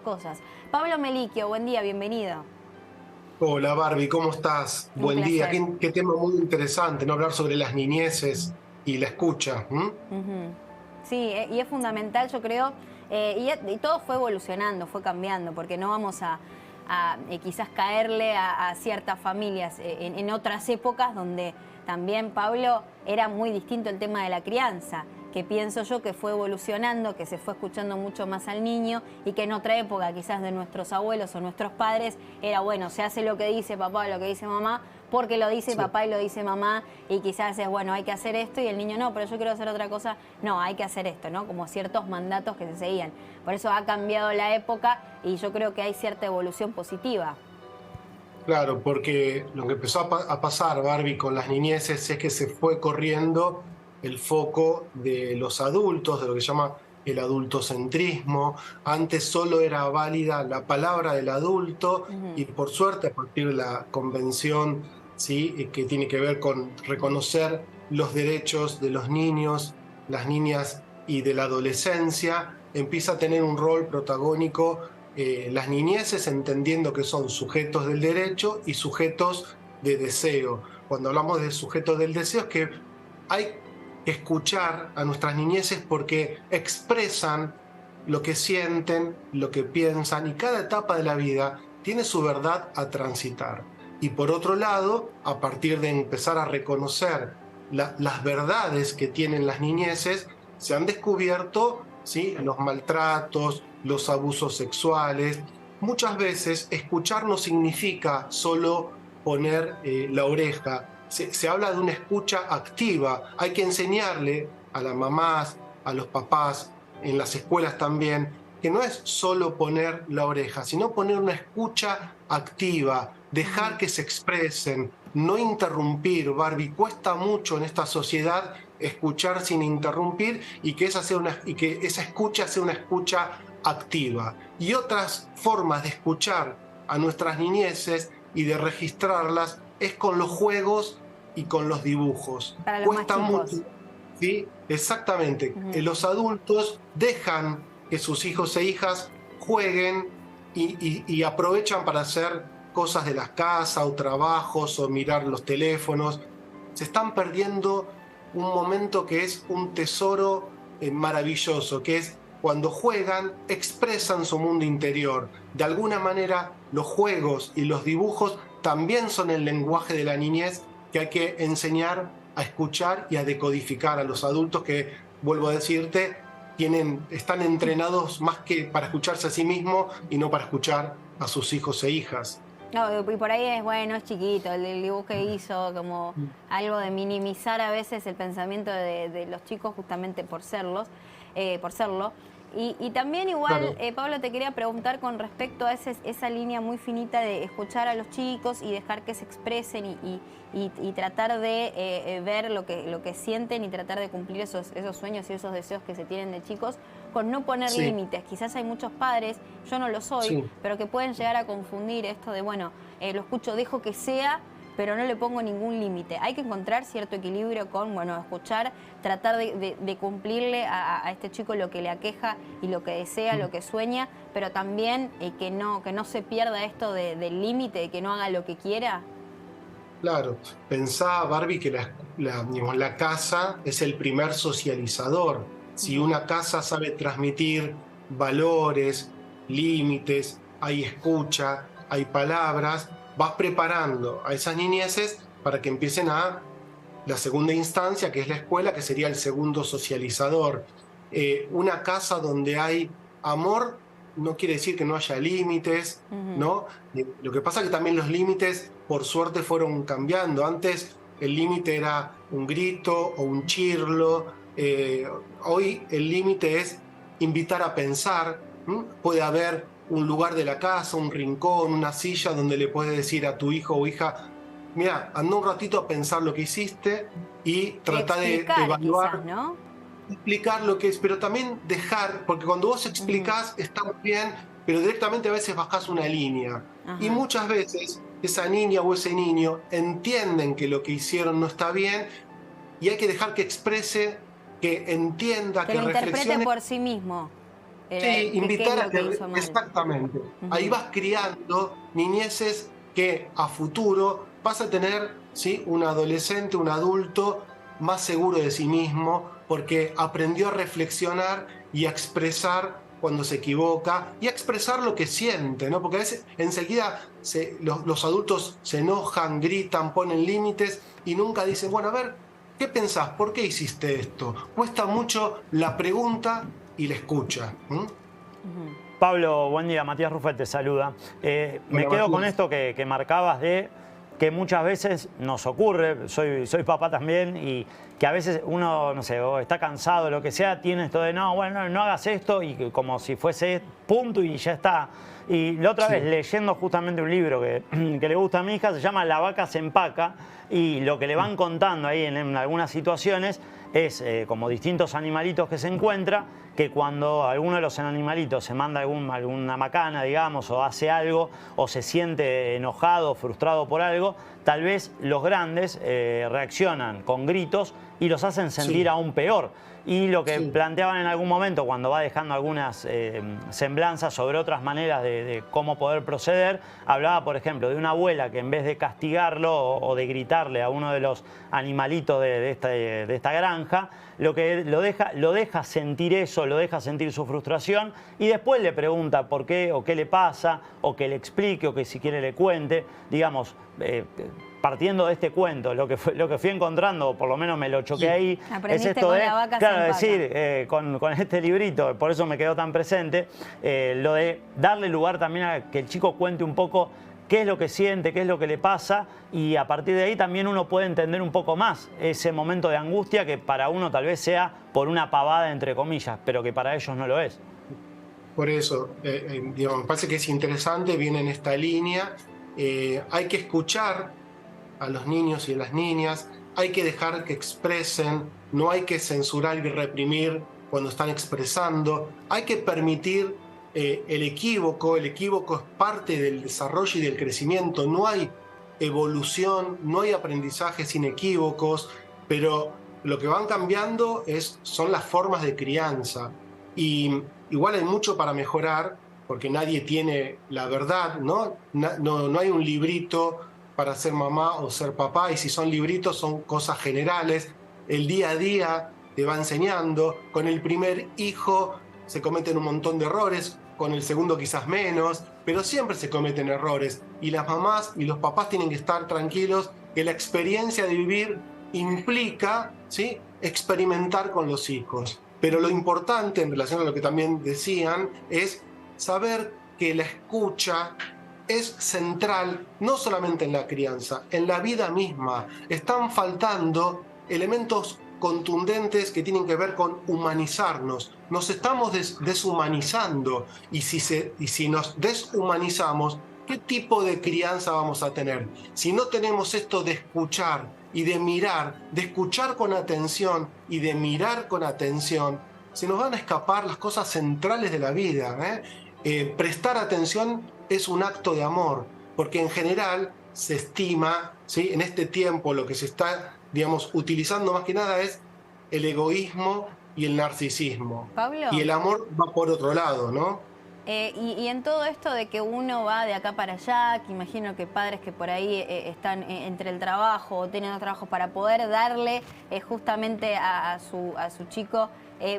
cosas. Pablo Melicchio, buen día, bienvenido. Hola Barbie, ¿cómo estás? Un Buen día. placer. Qué tema muy interesante, ¿no? Hablar sobre las niñeces y la escucha. Ujú. Sí, y es fundamental, yo creo, y todo fue evolucionando, fue cambiando, porque no vamos a quizás caerle a ciertas familias en otras épocas donde también, Pablo, era muy distinto el tema de la crianza, que pienso yo que fue evolucionando, que se fue escuchando mucho más al niño y que en otra época quizás de nuestros abuelos o nuestros padres era, bueno, se hace lo que dice papá, lo que dice mamá, porque lo dice Sí. papá y lo dice mamá, y quizás es, bueno, hay que hacer esto, y el niño, no, pero yo quiero hacer otra cosa, no, hay que hacer esto, ¿no? Como ciertos mandatos que se seguían. Por eso ha cambiado la época y yo creo que hay cierta evolución positiva. Claro, porque lo que empezó a pasar, Barbie, con las niñeces es que se fue corriendo el foco de los adultos, de lo que se llama el adultocentrismo. Antes solo era válida la palabra del adulto Ujú. y por suerte a partir de la convención, ¿sí? Que tiene que ver con reconocer los derechos de los niños, las niñas y de la adolescencia, empieza a tener un rol protagónico las niñeces, entendiendo que son sujetos del derecho y sujetos de deseo. Cuando hablamos de sujetos del deseo es que hay que escuchar a nuestras niñeces porque expresan lo que sienten, lo que piensan, y cada etapa de la vida tiene su verdad a transitar. Y por otro lado, a partir de empezar a reconocer las verdades que tienen las niñeces, se han descubierto, ¿sí?, los maltratos, los abusos sexuales. Muchas veces escuchar no significa solo poner la oreja. Se habla de una escucha activa. Hay que enseñarle a las mamás, a los papás, en las escuelas también, que no es solo poner la oreja, sino poner una escucha activa, dejar Ujú. que se expresen, no interrumpir. Barbie, cuesta mucho en esta sociedad escuchar sin interrumpir y que esa escucha sea una escucha activa. Y otras formas de escuchar a nuestras niñeces y de registrarlas es con los juegos y con los dibujos. Para los más Cuesta mucho, chicos. ¿sí? Exactamente. Ujú. Los adultos dejan que sus hijos e hijas jueguen y aprovechan para hacer cosas de la casa o trabajos o mirar los teléfonos. Se están perdiendo un momento que es un tesoro maravilloso, que es cuando juegan, expresan su mundo interior. De alguna manera, los juegos y los dibujos también son el lenguaje de la niñez que hay que enseñar a escuchar y a decodificar a los adultos que, vuelvo a decirte, están entrenados más que para escucharse a sí mismos y no para escuchar a sus hijos e hijas. No, y por ahí es, bueno, es chiquito, el dibujo que hizo, como algo de minimizar a veces el pensamiento de los chicos justamente por serlos, por serlo. Y también igual, Claro. Pablo, te quería preguntar con respecto a esa línea muy finita de escuchar a los chicos y dejar que se expresen y tratar de ver lo que sienten y tratar de cumplir esos sueños y esos deseos que se tienen de chicos, con no poner Sí, límites. Quizás hay muchos padres, yo no lo soy, sí. pero que pueden llegar a confundir esto de, bueno, lo escucho, dejo que sea, pero no le pongo ningún límite. Hay que encontrar cierto equilibrio con, bueno, escuchar, tratar de cumplirle a este chico lo que le aqueja y lo que desea, lo que sueña, pero también que no se pierda esto del límite, de que no haga lo que quiera. Claro, pensá, Barbie, que digamos, la casa es el primer socializador. Si Ujú. una casa sabe transmitir valores, límites, hay escucha, hay palabras, vas preparando a esas niñeces para que empiecen a la segunda instancia, que es la escuela, que sería el segundo socializador. Una casa donde hay amor no quiere decir que no haya límites, Ujú. ¿no? Lo que pasa es que también los límites, por suerte, fueron cambiando. Antes el límite era un grito o un chirlo. Hoy el límite es invitar a pensar. Puede haber un lugar de la casa, un rincón, una silla donde le puedes decir a tu hijo o hija: mira, anda un ratito a pensar lo que hiciste y Y trata de explicar quizás, evaluar, ¿no? explicar lo que es, pero también dejar, porque cuando vos Ujú. explicás está muy bien, pero directamente a veces bajás una línea. Y Ajá. muchas veces esa niña o ese niño entienden que lo que hicieron no está bien y hay que dejar que exprese, que entienda, Que que lo interprete reflexione. por sí mismo. Sí, ¿Qué invitar es a lo que que, hizo mal? exactamente, ahí vas criando niñeces que a futuro vas a tener, ¿sí?, un adolescente, un adulto más seguro de sí mismo, porque aprendió a reflexionar y a expresar cuando se equivoca y a expresar lo que siente, ¿no? Porque a veces enseguida los adultos se enojan, gritan, ponen límites y nunca dicen, bueno, a ver, ¿qué pensás? ¿Por qué hiciste esto? Cuesta mucho la pregunta y la escucha. Pablo, buen día. Matías Rufet te saluda. Me Hola, quedo con Matías. esto que marcabas de que muchas veces nos ocurre, soy papá también, y que a veces uno, no sé, o está cansado, lo que sea, tiene esto de, no, bueno, no hagas esto, y como si fuese punto y ya está. Y la otra vez, Sí, leyendo justamente un libro que le gusta a mi hija, se llama La vaca se empaca, y lo que le van contando ahí en algunas situaciones es como distintos animalitos que se encuentra, que cuando alguno de los animalitos se manda alguna macana, digamos, o hace algo, o se siente enojado, frustrado por algo, tal vez los grandes reaccionan con gritos y los hacen sentir sí, aún peor. Y lo que sí, planteaban en algún momento, cuando va dejando algunas semblanzas sobre otras maneras de cómo poder proceder, hablaba, por ejemplo, de una abuela que en vez de castigarlo o de gritarle a uno de los animalitos de esta granja, lo deja sentir eso, lo deja sentir su frustración y después le pregunta por qué o qué le pasa, o que le explique o que si quiere le cuente, digamos, partiendo de este cuento, lo que fui encontrando, por lo menos me lo choqué sí, ahí, Aprendiste es esto con de, La vaca se claro, empaca. decir, con este librito, por eso me quedó tan presente, lo de darle lugar también a que el chico cuente un poco qué es lo que siente, qué es lo que le pasa, y a partir de ahí también uno puede entender un poco más ese momento de angustia que para uno tal vez sea por una pavada, entre comillas, pero que para ellos no lo es. por eso, digamos, me parece que es interesante, viene en esta línea. Hay que escuchar a los niños y a las niñas, hay que dejar que expresen, no hay que censurar y reprimir cuando están expresando, hay que permitir el equívoco es parte del desarrollo y del crecimiento, no hay evolución, no hay aprendizaje sin equívocos, pero lo que van cambiando son las formas de crianza. Y igual hay mucho para mejorar, porque nadie tiene la verdad, ¿no? No hay un librito para ser mamá o ser papá, y si son libritos son cosas generales. El día a día te va enseñando. Con el primer hijo se cometen un montón de errores, con el segundo quizás menos, pero siempre se cometen errores. Y las mamás y los papás tienen que estar tranquilos que la experiencia de vivir implica, ¿sí?, experimentar con los hijos. Pero lo importante en relación a lo que también decían es saber que la escucha es central no solamente en la crianza, en la vida misma. Están faltando elementos contundentes que tienen que ver con humanizarnos. Nos estamos deshumanizando, y si nos deshumanizamos, ¿qué tipo de crianza vamos a tener? Si no tenemos esto de escuchar y de mirar, de escuchar con atención y de mirar con atención, se nos van a escapar las cosas centrales de la vida, ¿eh? Prestar atención es un acto de amor, porque en general se estima, ¿sí?, en este tiempo lo que se está, digamos, utilizando más que nada es el egoísmo y el narcisismo. Y Pablo. el amor va por otro lado, ¿no? Y en todo esto de que uno va de acá para allá, que imagino que padres que por ahí están entre el trabajo o tienen otro trabajo para poder darle justamente a su chico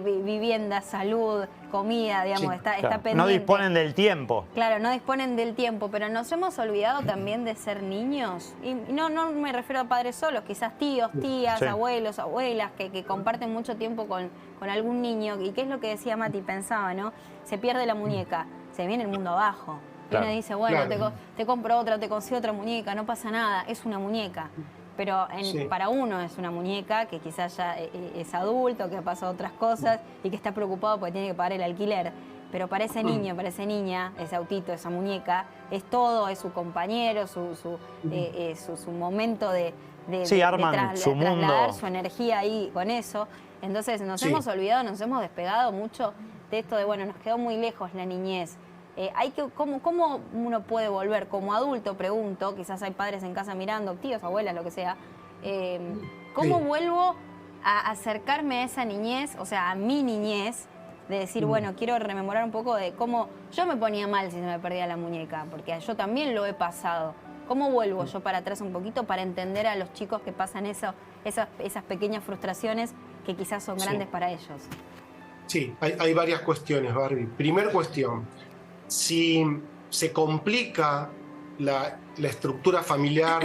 vivienda, salud, comida, digamos, Sí, está Claro, pendiente. no disponen del tiempo. Claro, no disponen del tiempo, pero nos hemos olvidado también de ser niños. Y no me refiero a padres solos, quizás tíos, tías, Sí. abuelos, abuelas, que comparten mucho tiempo con algún niño. ¿Y qué es lo que decía Mati? Pensaba, ¿no? Se pierde la muñeca, se viene el mundo abajo. Y Claro. uno dice, bueno, claro. te compro otra, te consigo otra muñeca, no pasa nada, es una muñeca. Pero Sí. para uno es una muñeca que quizás ya es adulto, que ha pasado otras cosas y que está preocupado porque tiene que pagar el alquiler. Pero para ese niño, para esa niña, ese autito, esa muñeca, es todo, es su compañero, su momento Sí, arman su trasladar mundo. su energía ahí con eso. Entonces nos Sí. hemos olvidado, nos hemos despegado mucho de esto de, bueno, nos quedó muy lejos la niñez. ¿Cómo uno puede volver? Como adulto, pregunto, quizás hay padres en casa mirando, tíos, abuelas, lo que sea. ¿Cómo Sí. vuelvo a acercarme a esa niñez, o sea, a mi niñez, de decir, bueno, quiero rememorar un poco de cómo yo me ponía mal si se me perdía la muñeca, porque yo también lo he pasado. ¿Cómo vuelvo yo para atrás un poquito para entender a los chicos que pasan esas pequeñas frustraciones que quizás son grandes para ellos? Sí, hay varias cuestiones, Barbie. Primer cuestión, si se complica la estructura familiar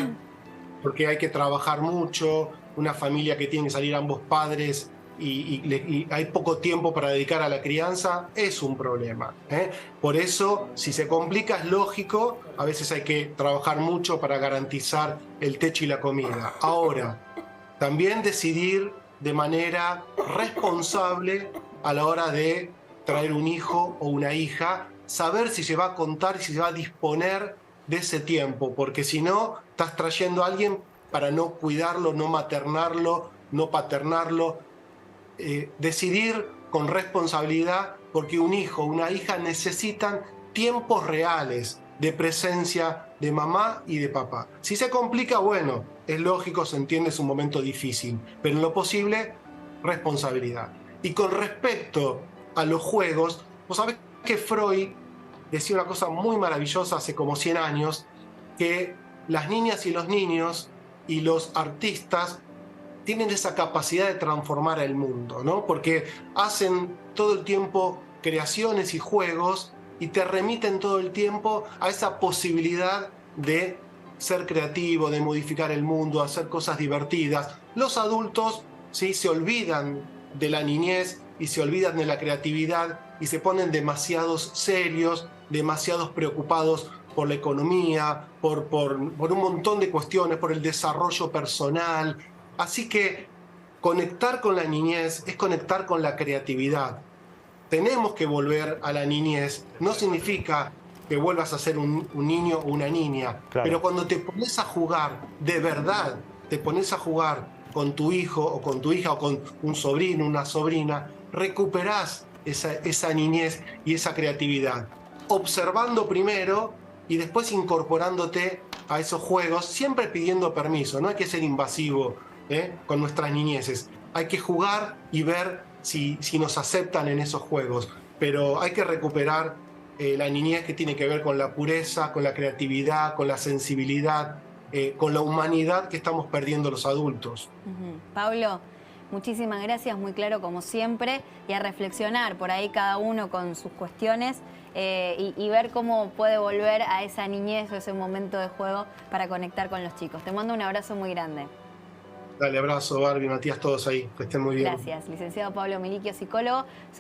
porque hay que trabajar mucho, una familia que tiene que salir ambos padres y hay poco tiempo para dedicar a la crianza, es un problema, ¿eh? Por eso, si se complica, es lógico, a veces hay que trabajar mucho para garantizar el techo y la comida. Ahora, también decidir de manera responsable a la hora de traer un hijo o una hija, saber si se va a contar y si se va a disponer de ese tiempo, porque si no, estás trayendo a alguien para no cuidarlo, no maternarlo, no paternarlo. Decidir con responsabilidad, porque un hijo o una hija necesitan tiempos reales de presencia de mamá y de papá. Si se complica, bueno, es lógico, se entiende, es un momento difícil, pero en lo posible, responsabilidad. Y con respecto a los juegos, vos sabés que Freud decía una cosa muy maravillosa hace como 100 años, que las niñas y los niños y los artistas tienen esa capacidad de transformar el mundo, ¿no? Porque hacen todo el tiempo creaciones y juegos y te remiten todo el tiempo a esa posibilidad de ser creativo, de modificar el mundo, hacer cosas divertidas. Los adultos, ¿sí?, se olvidan de la niñez y se olvidan de la creatividad y se ponen demasiados serios, demasiados preocupados por la economía, por un montón de cuestiones, por el desarrollo personal. Así que conectar con la niñez es conectar con la creatividad. Tenemos que volver a la niñez. No significa que vuelvas a ser un niño o una niña, claro, pero cuando te pones a jugar, de verdad, te pones a jugar con tu hijo o con tu hija o con un sobrino, una sobrina, recuperás esa niñez y esa creatividad. Observando primero y después incorporándote a esos juegos, siempre pidiendo permiso. No hay que ser invasivo con nuestras niñeces. Hay que jugar y ver si nos aceptan en esos juegos. Pero hay que recuperar la niñez, que tiene que ver con la pureza, con la creatividad, con la sensibilidad, con la humanidad que estamos perdiendo los adultos. Pablo, muchísimas gracias, muy claro como siempre, y a reflexionar por ahí cada uno con sus cuestiones y ver cómo puede volver a esa niñez o ese momento de juego para conectar con los chicos. Te mando un abrazo muy grande. Dale, abrazo, Barbie, Matías, todos ahí, que estén muy bien. Gracias, licenciado Pablo Miliquio, psicólogo.